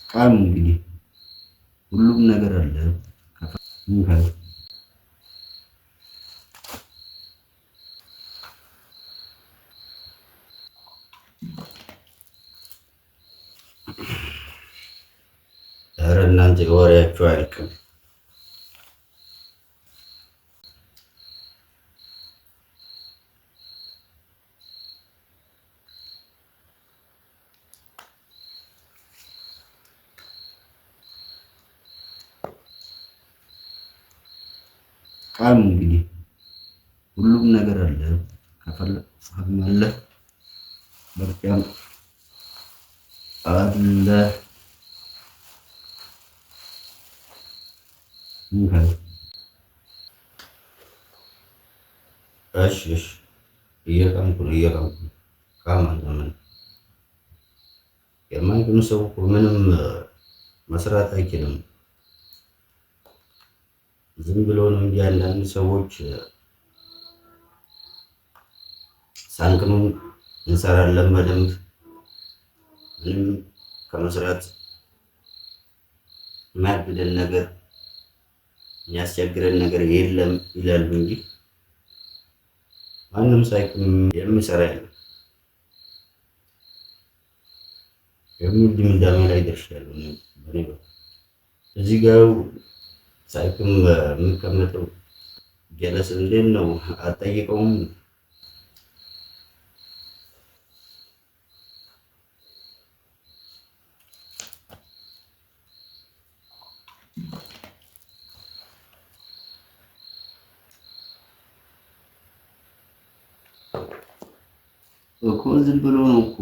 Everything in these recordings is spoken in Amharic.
ቃም እንግዲህ ሁሉም ነገር አለ። ኧረ እናንተ ወሬያችሁ አያልቅም። ቃም እንግዲህ ሁሉም ነገር አለ። ከፈለክ ፋም አለ፣ በርጫም አለ። እሺ እየቀምኩ ነው። ቃም አንተ ምን የማይቅም ሰው እኮ ምንም መስራት አይችልም። ዝም ብሎ ነው እንጂ አንዳንድ ሰዎች ሳንቅም እንሰራለን በደንብ ምንም ከመስራት የሚያግደን ነገር የሚያስቸግረን ነገር የለም ይላሉ እንጂ ማንም ሳይቅም የሚሰራ የለም የሚል ድምዳሜ ላይ ደርሻለሁ። በኔ በኩል እዚህ ጋር ሳይቅም የሚቀመጠው ጀለስ እንዴት ነው አትጠይቀውም? እኮ ዝም ብሎ ነው እኮ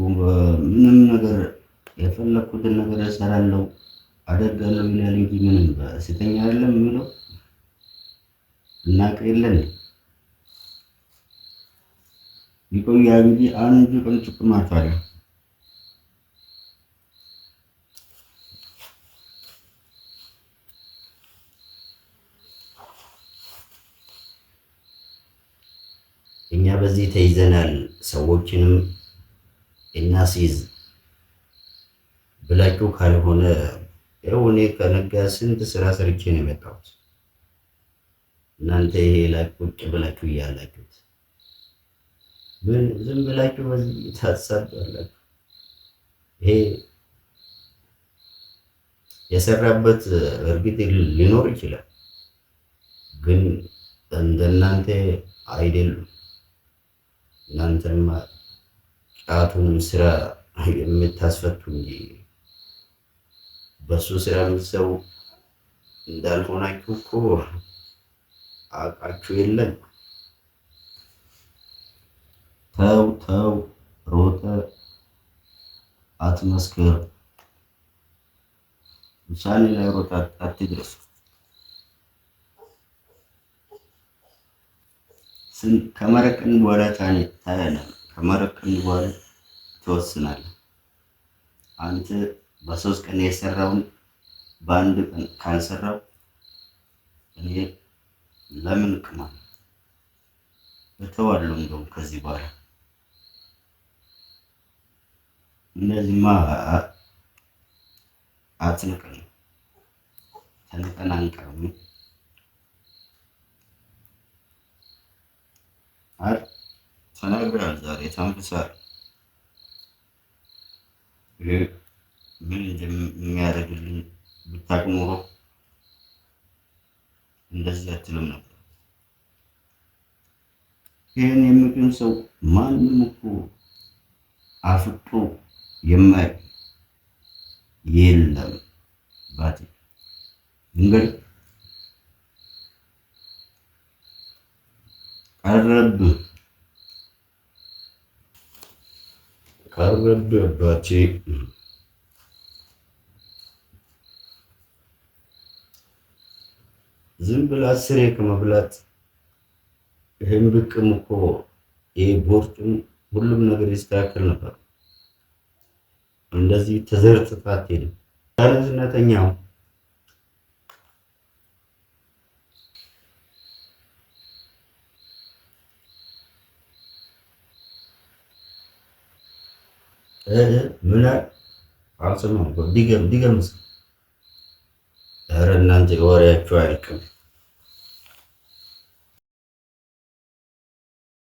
ምንም ነገር የፈለኩትን ነገር እሰራለሁ አደርጋለሁ ይላል እንጂ ምንም ስተኛ አይደለም የሚለው እናውቅ የለን ይቆያ እንጂ አንድ ቀን ጥቅም አታለ እኛ በዚህ ተይዘናል። ሰዎችንም እናስይዝ ብላችሁ ካልሆነ ያው እኔ ከነጋ ስንት ስራ ሰርቼ ነው የመጣሁት። እናንተ ይሄ ላይ ቁጭ ብላችሁ እያላችሁት ምን ዝም ብላችሁ በዚህ ታሳባላችሁ። ይሄ የሰራበት እርግጥ ሊኖር ይችላል፣ ግን እንደናንተ አይደሉም። እናንተማ ጫቱንም ስራ የምታስፈቱ እንጂ በሱ ስራ የምትሰሩ እንዳልሆናችሁ እኮ አውቃችሁ የለን። ተው ሮጠ አትመስክር። ውሳኔ ላይ ሮጠ አትድረስ። ከመረቅን በኋላ ታያለህ። ከመረቅን በኋላ ትወስናለህ። አንተ በሶስት ቀን የሰራውን በአንድ ቀን ካልሰራው እኔ ለምን ቅማል እተዋለሁ። እንደውም ከዚህ በኋላ እነዚህማ አትንቀን፣ ተንቀን አንቀርም። ተናግረሃል ዛሬ ተንፍሰሃል። ምን እንደሚያደርግልኝ ብታውቅ ኖሮ እንደዚህ አትልም ነበር። ይህን የሚቅም ሰው ማንም እኮ አፍጦ የማይ የለም። ባቲ እንግዲህ ቀረብ አባቴ ዝም ብላ ስሬ ከመብላት ይህን ብቅም እኮ ይሄ ቦርጩም ሁሉም ነገር ይስተካከል ነበር። እንደዚህ ተዘርጥፋ አትሄድም። ዝነተኛው ምን አልሰማሁም እኮ ድገም ድገም እስኪ። ኧረ እናንተ ወሬያችሁ አያልቅም።